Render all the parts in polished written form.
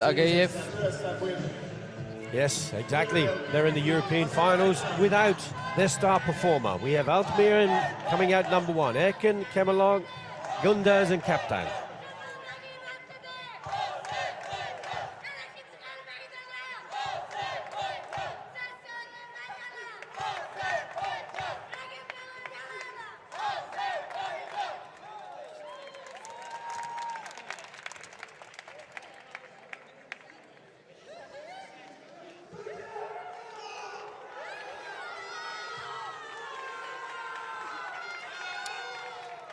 WKF. Yes, exactly. They're in the European finals without their star performer. We have Altmir coming out number 1. Eken, Kemalog, Gunders and Kaptan.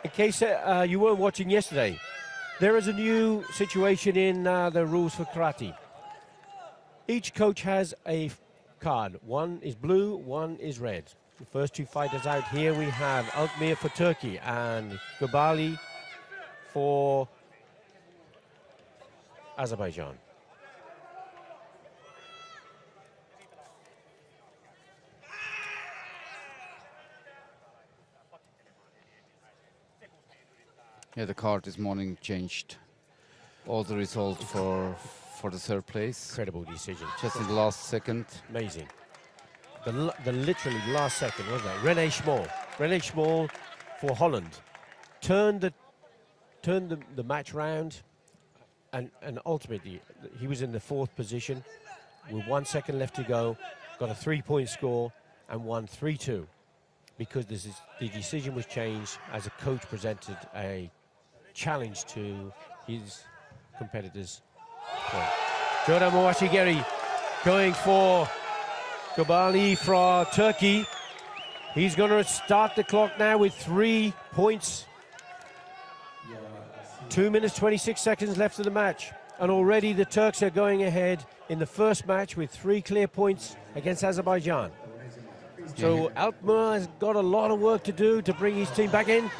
In case you weren't watching yesterday, there is a new situation in the rules for karate. Each coach has a card. One is blue, one is red. The first two fighters out here, we have Altmir for Turkey and Gabali for Azerbaijan. Yeah, the card this morning changed all the result for the third place. Incredible decision. Just in the last second. Amazing. The literally last second, wasn't it? René Schmall. René Schmall for Holland turned the match round, and ultimately he was in the 4th position with 1 second left to go, got a 3-point score and won 3-2 because the decision was changed as a coach presented a challenge to his competitors. Jordan Mawashigeri going for Gabali for Turkey. He's going to start the clock now with 3 points. 2 minutes, 26 seconds left of the match. And already the Turks are going ahead in the first match with 3 clear points against Azerbaijan. So Altmir has got a lot of work to do to bring his team back in.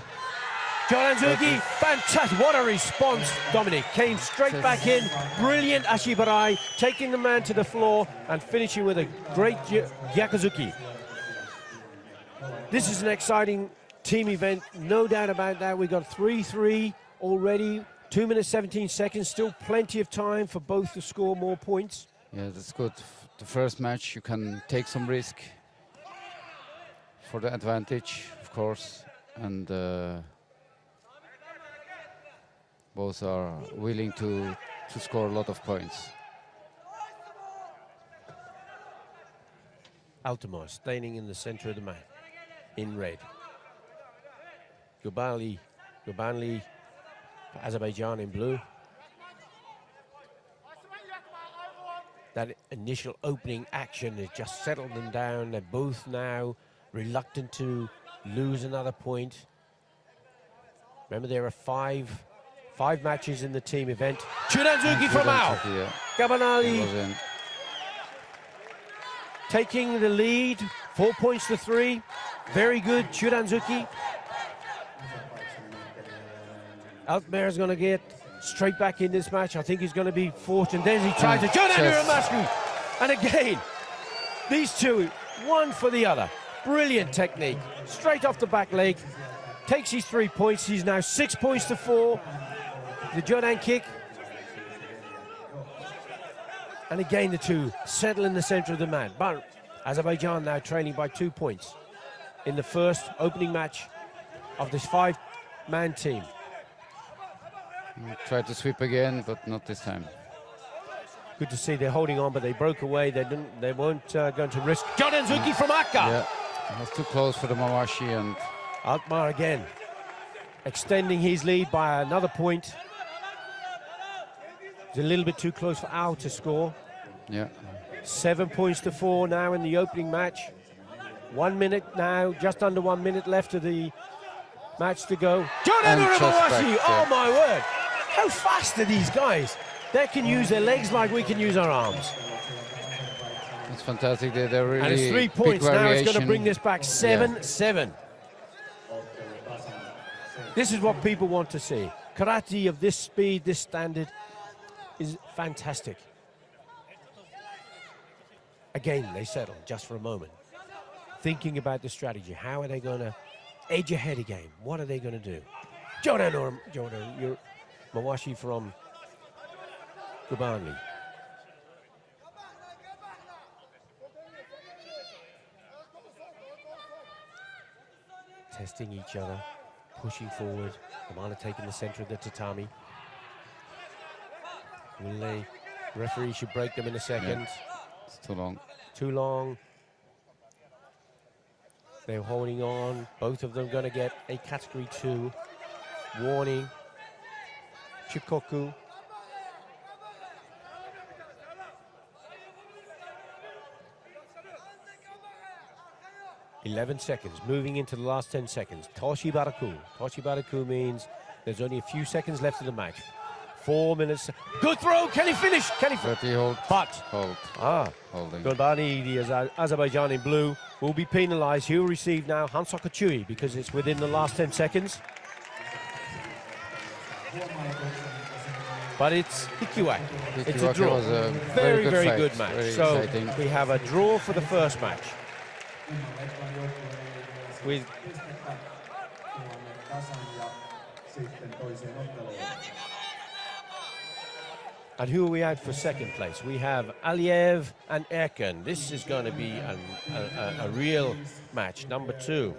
Jordan Zurgi, fantastic. What a response, Dominic. Came straight back in. Brilliant Ashibarai, taking the man to the floor and finishing with a great Gyakuzuki. This is an exciting team event, no doubt about that. We got 3-3 already. 2 minutes, 17 seconds. Still plenty of time for both to score more points. Yeah, that's good. The first match, you can take some risk for the advantage, of course. And both are willing to score a lot of points. Altamar standing in the center of the mat in red. Gubali Azerbaijan in blue. That initial opening action has just settled them down. They're both now reluctant to lose another point. Remember, there are five matches in the team event. Chudanzuki from out. Gabanali taking the lead, 4 points to 3. Very good, Chudanzuki. Altmir is going to get straight back in this match. I think he's going to be fortunate. Then he tries to Jodan Uramascu. And again, these two, one for the other. Brilliant technique. Straight off the back leg. Takes his 3 points. He's now 6 points to 4. The Jordan kick. And again, the two settle in the center of the mat. But Azerbaijan now trailing by 2 points in the first opening match of this 5-man team. Tried to sweep again, but not this time. Good to see they're holding on, but they broke away. They weren't going to risk. Jordan Zuki from Akka. Yeah, it was too close for the Mawashi, and Altmar again extending his lead by another point. It's a little bit too close for Al to score. Yeah. 7 points to 4 now in the opening match. 1 minute now, just under 1 minute left of the match to go. Jordan Urabawashi, oh my word. How fast are these guys? They can use their legs like we can use our arms. It's fantastic. They're really and it's 3 points now. It's going to bring this back 7-7. This is what people want to see. Karate of this speed, this standard is fantastic. Again, they settle just for a moment. Thinking about the strategy. How are they going to edge ahead again? What are they going to do? Jordan, you're Mawashi from Gubani. testing each other, pushing forward. Kamana taking the center of the tatami. Will they? Referee should break them in a second. Yeah. It's too long. Too long. They're holding on. Both of them going to get a category 2 warning. Chikoku. "11 seconds, moving into the last 10 seconds. Toshi Baraku. Toshi Baraku means there's only a few seconds left of the match. 4 minutes. Good throw. Can he finish? Can he finish? 30 hold. But Hold. Holding. Golbani, the Azerbaijan in blue, will be penalised. He'll receive now Hansoka Chui because it's within the last 10 seconds. But it's Hikiwaki. It's a draw. Was a very, very fight. good match. Very So exciting. we have a draw for the first match. With and who are we out for second place? We have Aliev and Erken. This is going to be a real match, number 2.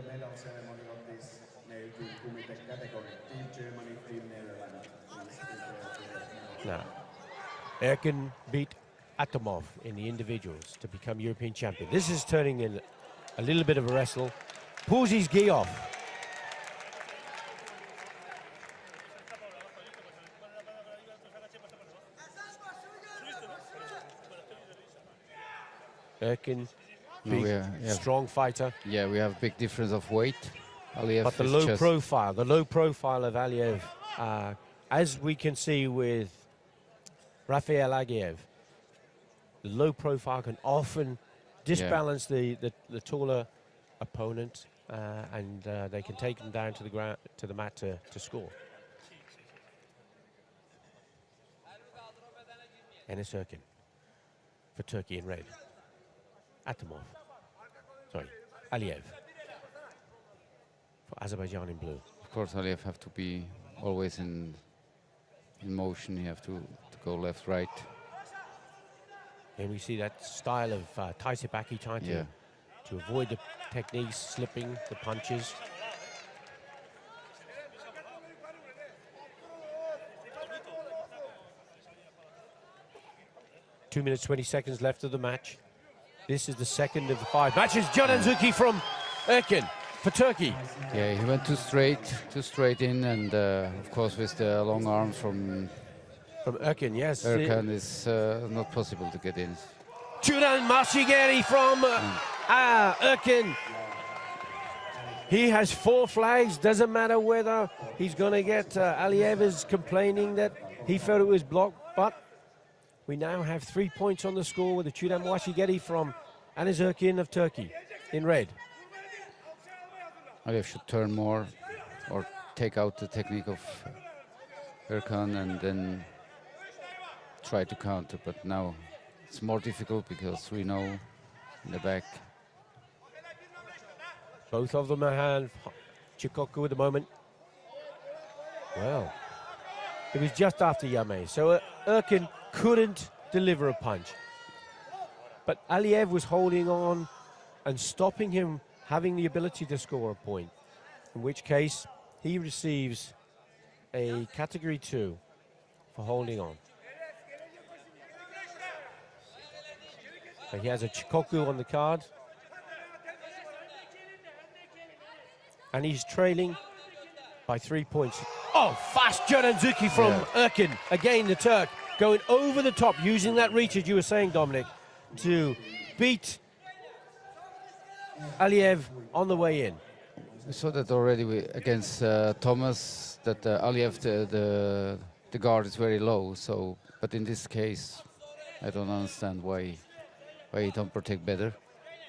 Now, Erken beat Atomov in the individuals to become European champion. This is turning in a little bit of a wrestle. Pulls his gi off. Erkin, big, strong fighter. Yeah, we have big difference of weight. Aliev But the is low just profile of Aliev, as we can see with Rafael Agiev, the low profile can often disbalance the taller opponent, and they can take them down to the ground, to the mat to score. Enes Erkin for Turkey in red. Aliev for Azerbaijan in blue. Of course, Aliev have to be always in motion. You have to go left, right. And we see that style of Taisebaki trying to avoid the techniques, slipping the punches. Two minutes, 20 seconds left of the match. This is the second of the 5 matches. Jodanzuki from Erkin for Turkey. Yeah, he went too straight in, and of course with the long arms from Erkin, yes. Erkan is not possible to get in. Judan Mashigeri from Erkin. He has 4 flags. Doesn't matter whether he's going to get Aliev is complaining that he felt it was blocked, but we now have 3 points on the score with the Judan Mashigeri from Enes Erkin of Turkey in red. Aliev should turn more or take out the technique of Erkan and then try to counter, but now it's more difficult because we know in the back. Both of them have Chikoku at the moment. Well, it was just after Yame, so Erkin couldn't deliver a punch. But Aliev was holding on and stopping him having the ability to score a point, in which case he receives a category 2 for holding on. So he has a Chikoku on the card. And he's trailing by 3 points. Oh, fast Jodanzuki from Erkin. Again, the Turk going over the top, using that reach, as you were saying, Dominic, to beat Aliev on the way in. We saw that already against Thomas, that Aliev, the guard is very low. So, but in this case, I don't understand why he don't protect better.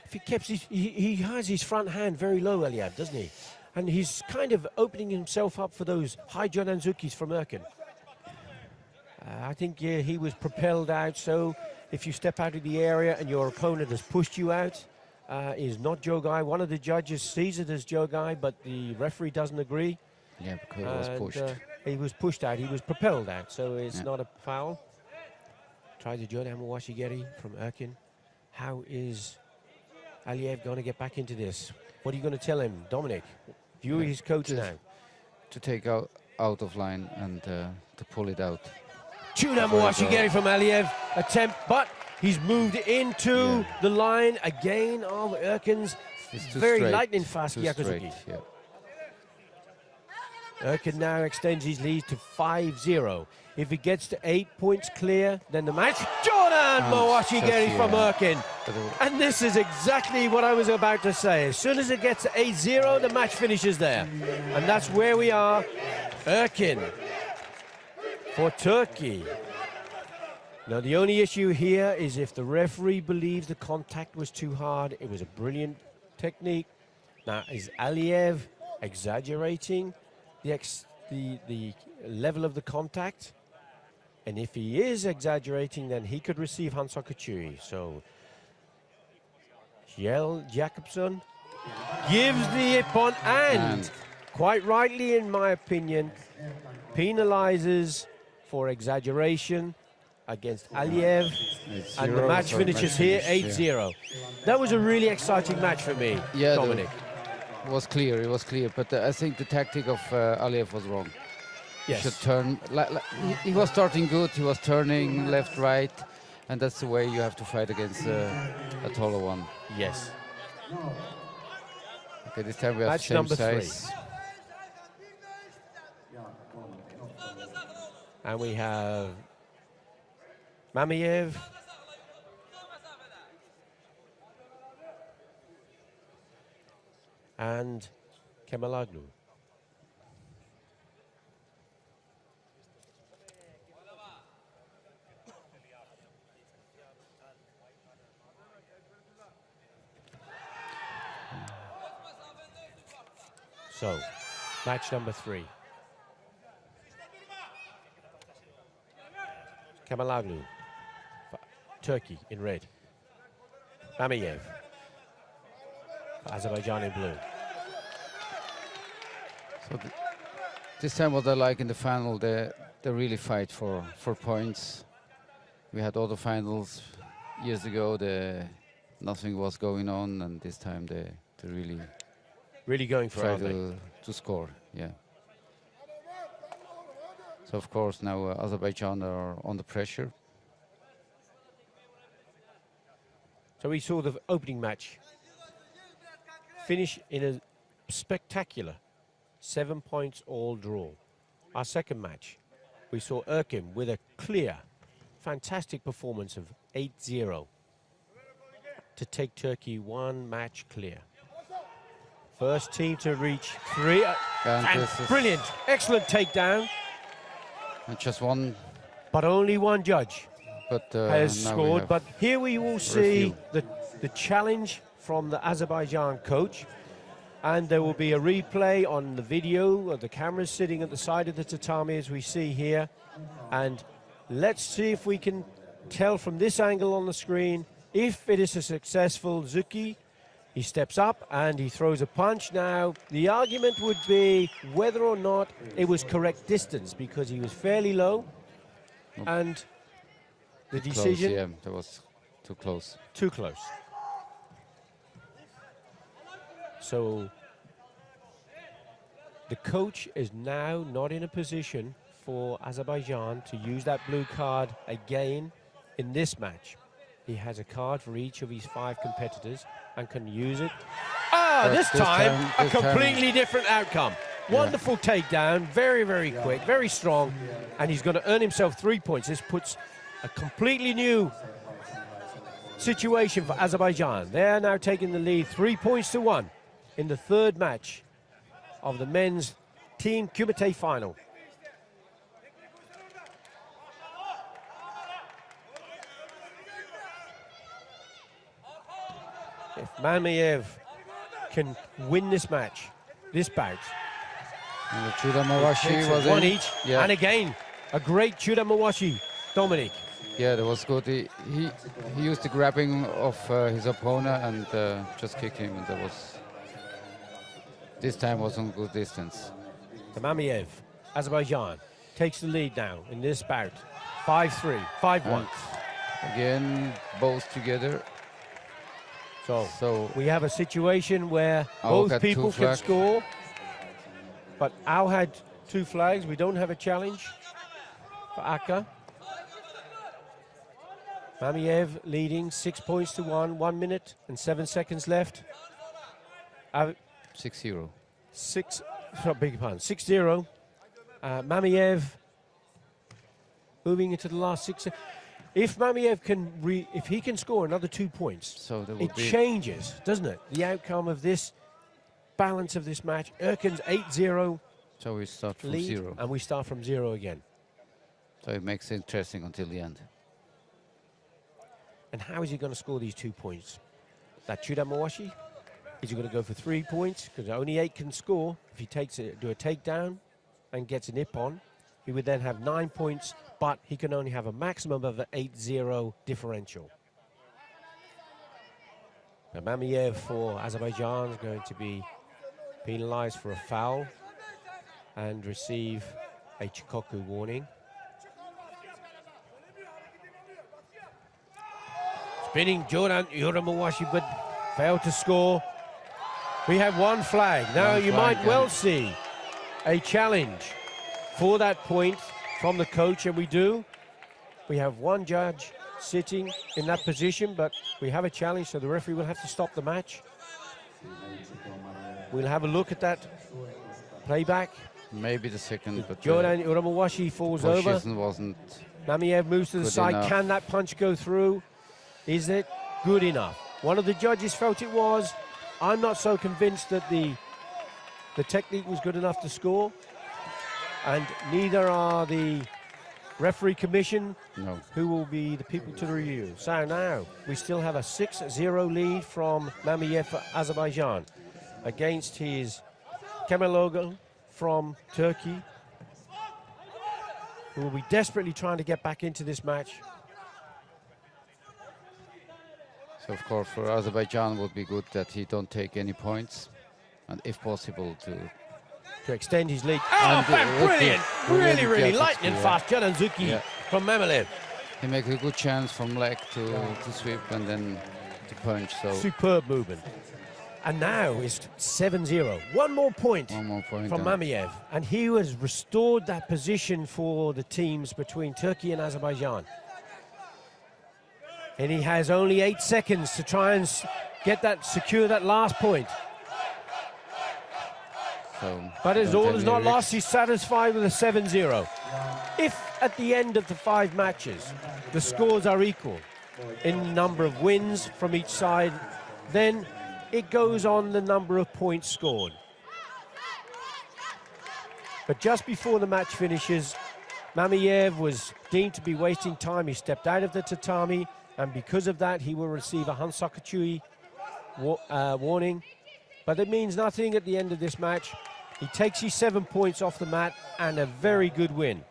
If he keeps he has his front hand very low, Aliev, doesn't he? And he's kind of opening himself up for those high Jodanzukis from Erkin. I think he was propelled out, so if you step out of the area and your opponent has pushed you out, is not Jogai. One of the judges sees it as Jogai, but the referee doesn't agree. Yeah, because he was pushed. He was pushed out, he was propelled out, so it's not a foul. Try the Jodan Washigeri from Erkin. How is Aliev going to get back into this? What are you going to tell him, Dominic? Yuri, his coach Just now. to take out of line and to pull it out. Chuda Very Mwashigeri from Aliev attempt, but he's moved into the line again of Erkin's It's too very straight, lightning fast too Yakuzuki. straight, yeah. Erkin now extends his lead to 5-0. If he gets to 8 points clear, then the match. Jordan And Mwashigeri just, from yeah. Erkin. But, And this is exactly what I was about to say. As soon as it gets to 8-0, the match finishes there. And that's where we are. Erkin for Turkey. Now, the only issue here is if the referee believes the contact was too hard. It was a brilliant technique. Now, is Aliev exaggerating the level of the contact? And if he is exaggerating, then he could receive Hansokachui. So, Kjell Jakobsen gives the ippon and, quite rightly in my opinion, penalizes for exaggeration against Aliev. And the match finishes here 8-0. That was a really exciting match for me, Yeah, Dominic. it was clear, but I think the tactic of Aliev was wrong. Yes. He should turn, he was starting good, he was turning left, right, and that's the way you have to fight against a taller one. Yes. Okay, this time we have Match same number 3. size. And we have Mamiev. And Kemaloglu. So, match number 3. Kemaloglu, Turkey in red. Mamiev, Azerbaijan in blue. So this time what I like in the final, they really fight for points. We had other finals years ago, nothing was going on, and this time they really going for try it. to score, yeah. So of course now Azerbaijan are under pressure. So we saw the opening match finish in a spectacular 7 points all draw. Our second match, we saw Erkin with a clear, fantastic performance of 8-0 to take Turkey 1 match clear. First team to reach 3. And brilliant, excellent takedown. And just one. But only one judge has now scored. But here we will see review. the challenge from the Azerbaijan coach. And there will be a replay on the video of the cameras sitting at the side of the tatami as we see here. And let's see if we can tell from this angle on the screen if it is a successful Zuki. He steps up and he throws a punch. Now, the argument would be whether or not it was correct distance, because he was fairly low. And the decision... Close, yeah, that was too close. Too close. So, the coach is now not in a position for Azerbaijan to use that blue card again in this match. He has a card for each of his 5 competitors and can use it. This time a completely different outcome. Yeah. Wonderful takedown, very, very quick, very strong, and he's going to earn himself 3 points. This puts a completely new situation for Azerbaijan. They're now taking the lead 3 points to 1 in the third match of the men's team kumite final. If Mamiev can win this match, this bout, and the Chuda Mawashi was one in. each, Yeah. and again, a great Chuda Mawashi, Dominic. Yeah, that was good. He used the grabbing of his opponent and just kicked him, and that was... This time was on good distance. The Mamiev, Azerbaijan, takes the lead now in this bout. 5-3, 5-1. Again, both together. So we have a situation where I'll both get people two can flag. score. But Al had 2 flags. We don't have a challenge for Aka. Mamiev leading 6 points to 1. 1 minute and 7 seconds left. 6-0. 6, sorry, beg your pardon, 6-0. Mamiev moving into the last 6. If Mamiev if he can score another 2 points, So there it would be changes, doesn't it? The outcome of this balance of this match. Erkin's 8-0 so we start from lead, 0. and we start from 0 again. So it makes it interesting until the end. And how is he going to score these 2 points? That Chuda Mawashi? Is he going to go for 3 points? Because only 8 can score. If he takes it, do a takedown and gets an ippon, he would then have 9 points, but he can only have a maximum of an 8-0 differential. Now, Mamiev for Azerbaijan is going to be penalized for a foul and receive a Chikoku warning. Spinning Jordan Yoramawashi, but failed to score. We have 1 flag. Now you might well see a challenge for that point from the coach, and we do. We have 1 judge sitting in that position, but we have a challenge, so the referee will have to stop the match. We'll have a look at that playback. Maybe the second, but Jordan Uramawashi falls over. position wasn't. Mamiev moves to the Good side. enough. Can that punch go through? Is it good enough? One of the judges felt it was. I'm not so convinced that the technique was good enough to score. And neither are the referee commission, No. who will be the people to review. So now we still have a 6-0 lead from Mamiev for Azerbaijan against his Kemaloglu from Turkey, who will be desperately trying to get back into this match. So of course for Azerbaijan would be good that he don't take any points, and if possible to extend his lead. And Brilliant! Really, really yeah, lightning yeah. fast. Jadanzuki Yeah. from Mamiev. he make a good chance from leg to sweep and then to punch. So Superb movement. And now it's 7-0. 1 more point 1 more point. from and Mamiev. And he has restored that position for the teams between Turkey and Azerbaijan. And he has only 8 seconds to try and secure that last point. So But as don't all have is any not risks. lost, he's satisfied with a 7-0. If at the end of the 5 matches, the scores are equal in number of wins from each side, then it goes on the number of points scored. But just before the match finishes, Mamiev was deemed to be wasting time. He stepped out of the tatami, and because of that, he will receive a Hansakachui warning. But it means nothing at the end of this match. He takes his 7 points off the mat and a very good win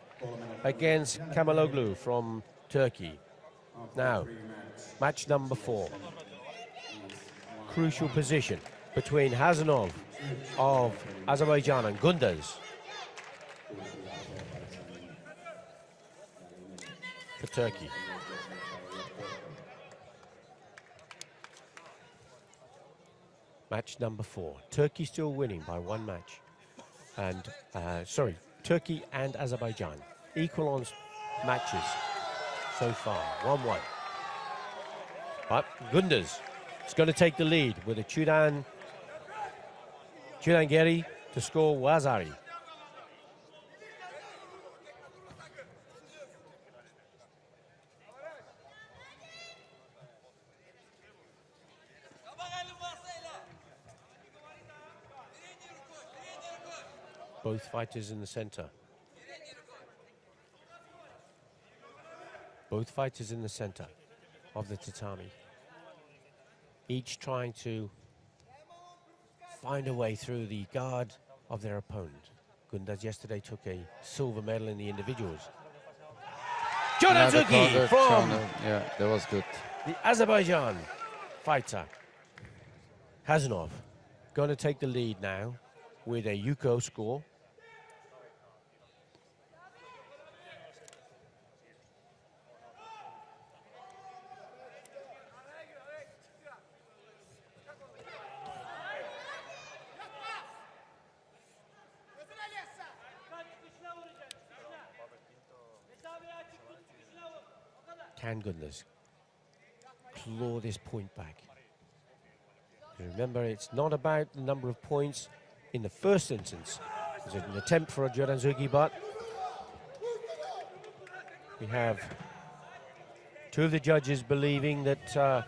against Kemaloglu from Turkey. Now, match number 4. Crucial position between Hazanov of Azerbaijan and Gunduz for Turkey. Match number 4. Turkey still winning by 1 match. And, Turkey and Azerbaijan. Equal on matches so far. 1-1. But Gunduz is going to take the lead with a Chudangeri to score Wazari. Both fighters in the center. Both fighters in the center of the tatami. Each trying to find a way through the guard of their opponent. Gunduz yesterday took a silver medal in the individuals. Another Jonazuki counter, from yeah, that was good. the Azerbaijan fighter. Hazanov going to take the lead now with a Yuko score. Can Gunders claw this point back? Remember, it's not about the number of points in the first instance. It was an attempt for a Jodanzuki, but we have two of the judges believing that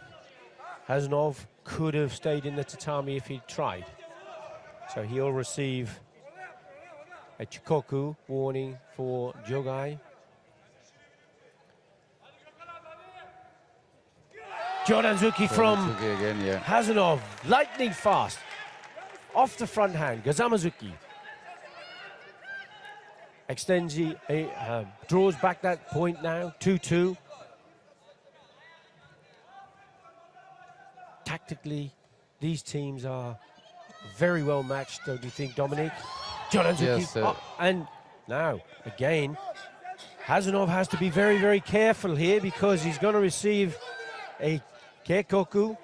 Hazanov could have stayed in the tatami if he'd tried. So he'll receive a Chikoku warning for Jogai. Jodanzuki from again, yeah. Hazanov, lightning fast. Off the front hand, Gazamazuki. Extends, draws back that point now, 2-2. Tactically, these teams are very well matched, don't you think, Dominic? Jodanzuki, Yes, and now, again, Hazanov has to be very, very careful here because he's going to receive a Keikoku.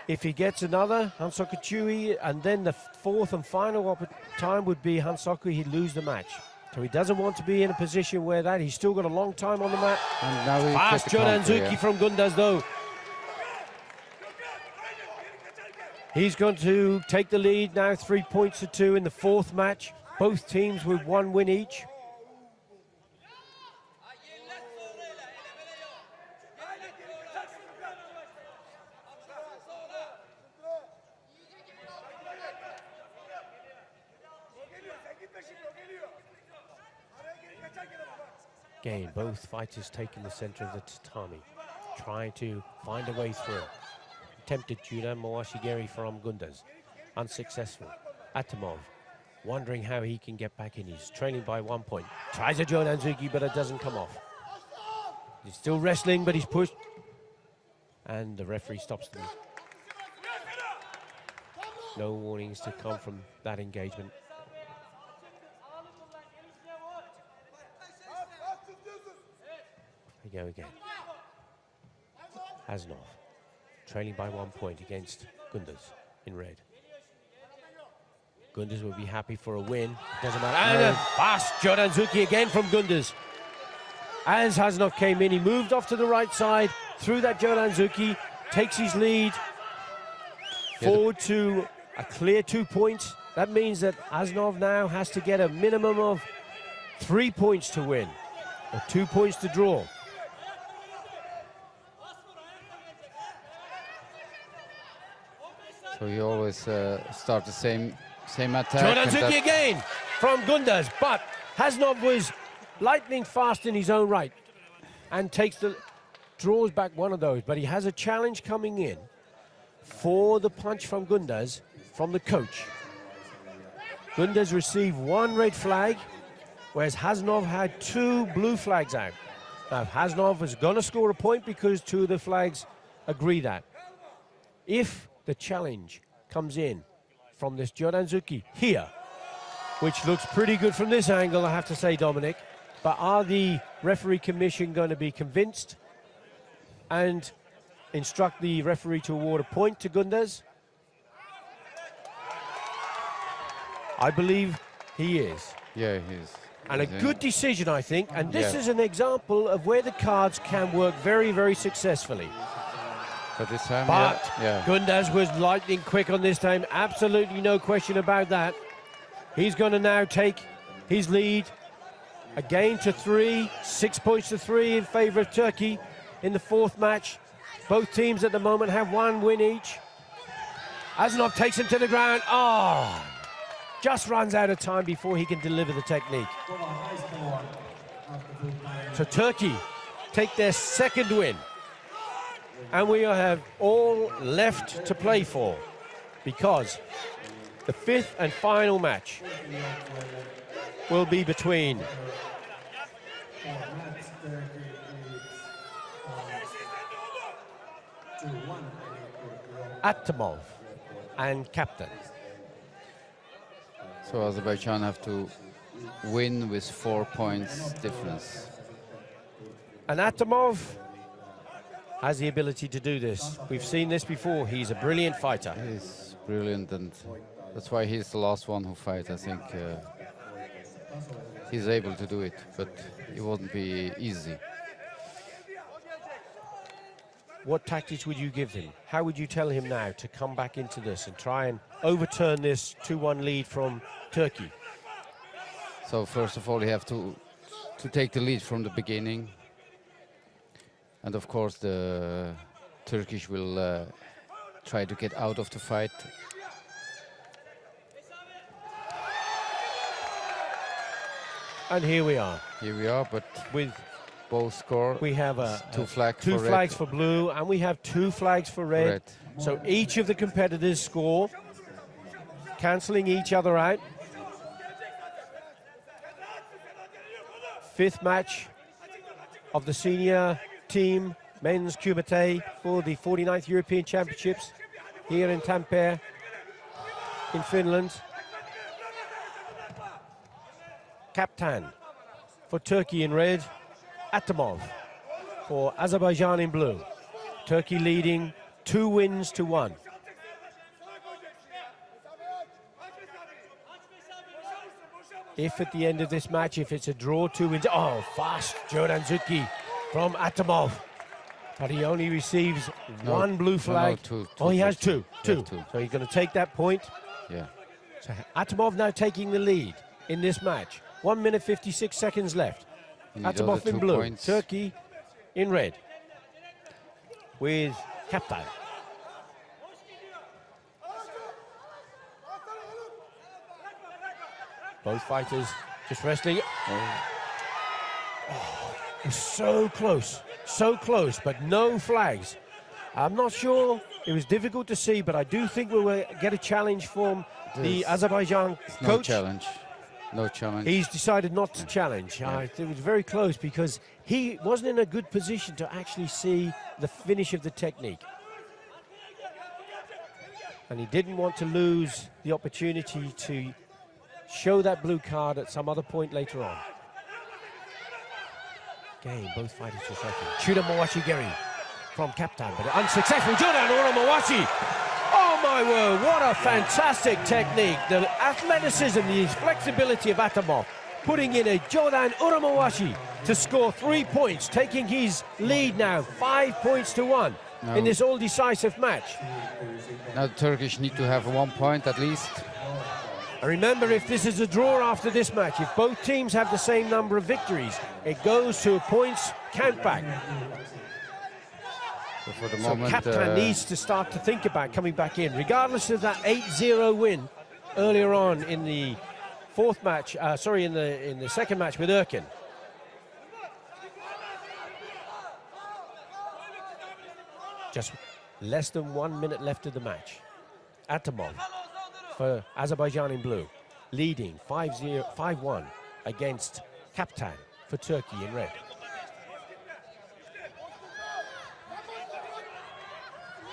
If he gets another Hansoku Chui, and then the fourth and final time would be Hansoku, he'd lose the match. So he doesn't want to be in a position where that. He's still got a long time on the mat. And now we Fast get the counter, Jodanzuki yeah. from Gunders, though. He's going to take the lead now, 3 points to 2 in the fourth match. Both teams with 1 win each. Again, both fighters taking the center of the tatami, trying to find a way through. Attempted Judan Mawashigeri from Gunders, unsuccessful. Atomov, wondering how he can get back in. He's trailing by 1 point. Tries a Jodanzuki, but it doesn't come off. He's still wrestling, but he's pushed. And the referee stops them. No warnings to come from that engagement. We go again. Hazanov, trailing by 1 point against Gunders in red. Gunders will be happy for a win. Doesn't matter. And a fast Jodanzuki again from Gunders. As Hazanov came in, he moved off to the right side, through that Jodanzuki, takes his lead forward to a clear 2 points. That means that Hazanov now has to get a minimum of 3 points to win, or 2 points to draw. So you always start the same attack. Jodanzuki again from Gunders, but Hazanov was lightning fast in his own right and draws back one of those, but he has a challenge coming in for the punch from Gunders from the coach. Gunders received 1 red flag, whereas Hazanov had 2 blue flags out. Now Hazanov is going to score a point because 2 of the flags agree that. If the challenge comes in from this Jodanzuki here, which looks pretty good from this angle, I have to say, Dominic. But are the referee commission going to be convinced and instruct the referee to award a point to Gunders? I believe he is. Yeah, he is. And a good decision, I think. And this is an example of where the cards can work very, very successfully. But this time, But yeah. Gunders was lightning quick on this time. Absolutely no question about that. He's going to now take his lead again to 3, 6 points to 3 in favor of Turkey in the fourth match. Both teams at the moment have 1 win each. Hazanov takes him to the ground. Oh, just runs out of time before he can deliver the technique. So Turkey take their 2nd win. And we have all left to play for, because the 5th and final match will be between Atomov and Captain. So Azerbaijan have to win with 4 points difference. And Atomov has the ability to do this. We've seen this before. He's a brilliant fighter. He's brilliant, and that's why he's the last one who fight. I think he's able to do it, but it won't be easy. what tactics would you give him? How would you tell him now to come back into this and try and overturn this 2-1 lead from Turkey? So first of all, you have to take the lead from the beginning, and of course the Turkish will try to get out of the fight. And here we are. Here we are, but With both score. we have two flags two for flags red. for blue, and we have 2 flags for red. Red. So each of the competitors score, cancelling each other out. 5th match of the senior team, men's kumite, for the 49th European Championships here in Tampere, in Finland. Captain for Turkey in red, Atamov for Azerbaijan in blue. Turkey leading 2 wins to 1. If at the end of this match, if it's a draw, 2 wins. Oh, fast Jordan Zuki from Atamov. But he only receives 1 blue flag. Two, oh, he has two. two. He has two. So he's going to take that point. Yeah. So Atamov now taking the lead in this match. 1 minute 56 seconds left. You need all Atamov the in 2 blue, points. Turkey in red. With Kaptan. Both fighters just wrestling. Oh, it was so close, but no flags. I'm not sure. It was difficult to see, but I do think we will get a challenge from the Azerbaijan No coach. challenge. No challenge. He's decided not to challenge. It was very close because he wasn't in a good position to actually see the finish of the technique. And he didn't want to lose the opportunity to show that blue card at some other point later on. Again, both fighters just striking. Chuda Mawashi Geri from Captain, but unsuccessful. Jordan Mawashi. Oh my word, what a fantastic technique. The athleticism, the flexibility of Atamov, putting in a Jordan Uramawashi to score 3 points, taking his lead now 5 points to 1 in this all-decisive match. Now the Turkish need to have 1 point at least. And remember, if this is a draw after this match, if both teams have the same number of victories, it goes to a points count back. So for the So moment, Captain needs to start to think about coming back in, regardless of that 8-0 win earlier on in the in the second match with Erkin. Just less than 1 minute left of the match. Atamov for Azerbaijan in blue, leading 5-1 against Captain for Turkey in red.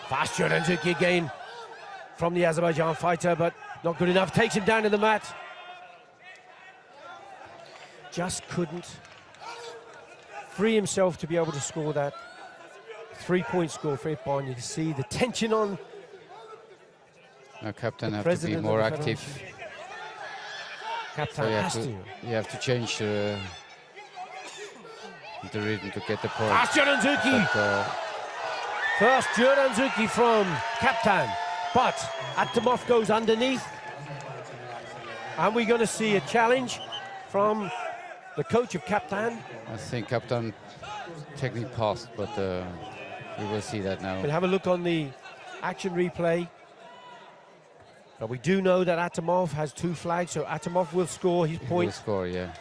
Fast Jordan Zuki again from the Azerbaijan fighter, but not good enough. Takes him down to the mat. Just couldn't free himself to be able to score that 3-point score for Ippon. You can see the tension on. now Captain the have to be president more of the active. Captain So has to. you have to change the rhythm to get the point. Fast Jordan Zuki. But, First Jordan Zuki from Captain, but Atamov goes underneath. And we're going to see a challenge from the coach of Captain. I think Captain technique passed, but we will see that now. We'll have a look on the action replay. But we do know that Atamov has 2 flags, so Atamov will score his He will point. score, yeah.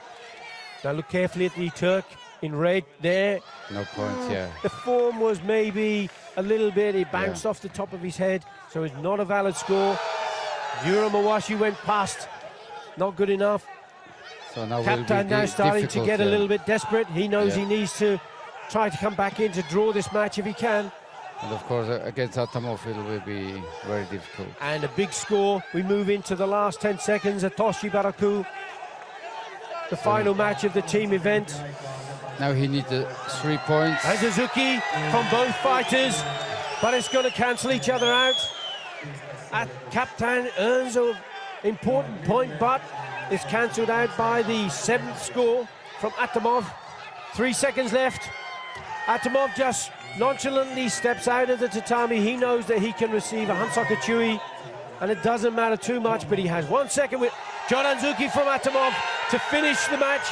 Now look carefully at the Turk in red there. No points, yeah. The form was maybe a little bit, it bounced off the top of his head, so it's not a valid score. Yura Mawashi went past, not good enough. So now will Captain be now starting to difficult, get a yeah. little bit desperate. He knows Yeah. he needs to try to come back in to draw this match if he can. And of course, against Atamov, it will be very difficult. And a big score. We move into the last 10 seconds at Toshi Baraku, the final match of the team event. Now he needs 3 points. And Suzuki from both fighters, but it's going to cancel each other out. Captain earns an important point, but it's cancelled out by the 7th score from Atamov. 3 seconds left. Atomov just nonchalantly steps out of the tatami. He knows that he can receive a Hansoku Chui, and it doesn't matter too much, but he has 1 second with Jodanzuki from Atomov to finish the match.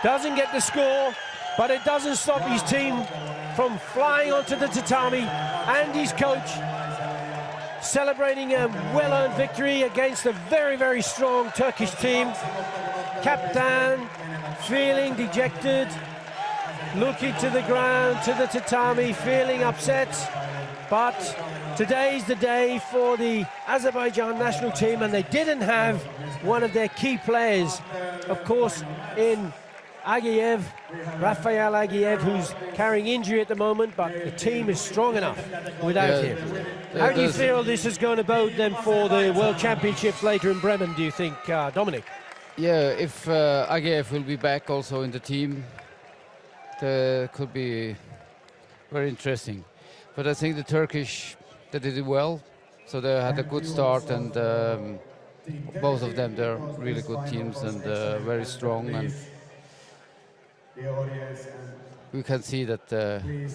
Doesn't get the score, but it doesn't stop his team from flying onto the tatami, and his coach celebrating a well-earned victory against a very, very strong Turkish team. Captain feeling dejected, looking to the ground, to the tatami, feeling upset. But today's the day for the Azerbaijan national team, and they didn't have one of their key players, of course, in Agiev, Rafael Agiev, who's carrying injury at the moment, but the team is strong enough without him. How do you feel this is going to bode them for the World Championships later in Bremen, do you think, Dominic? Yeah, if Agiev will be back also in the team, that could be very interesting. But I think the Turkish, they did it well, so they had a good start, and both of them, they're really good teams and very strong, and we can see that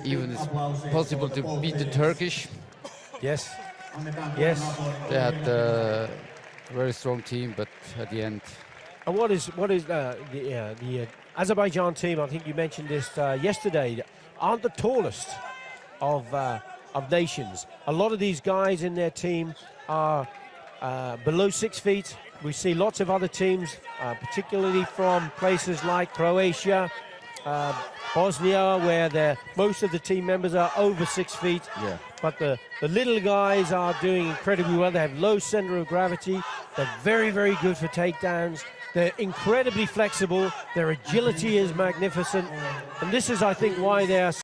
even it's possible to beat the Turkish. Yes, yes. They had a very strong team, but at the end. And what is the Azerbaijan team? I think you mentioned this yesterday. Aren't the tallest of nations. A lot of these guys in their team are below 6 feet. We see lots of other teams, particularly from places like Croatia, Bosnia, where most of the team members are over 6 feet. Yeah. But the little guys are doing incredibly well. They have low center of gravity. They're very, very good for takedowns. They're incredibly flexible. Their agility is magnificent. And this is, I think, why they are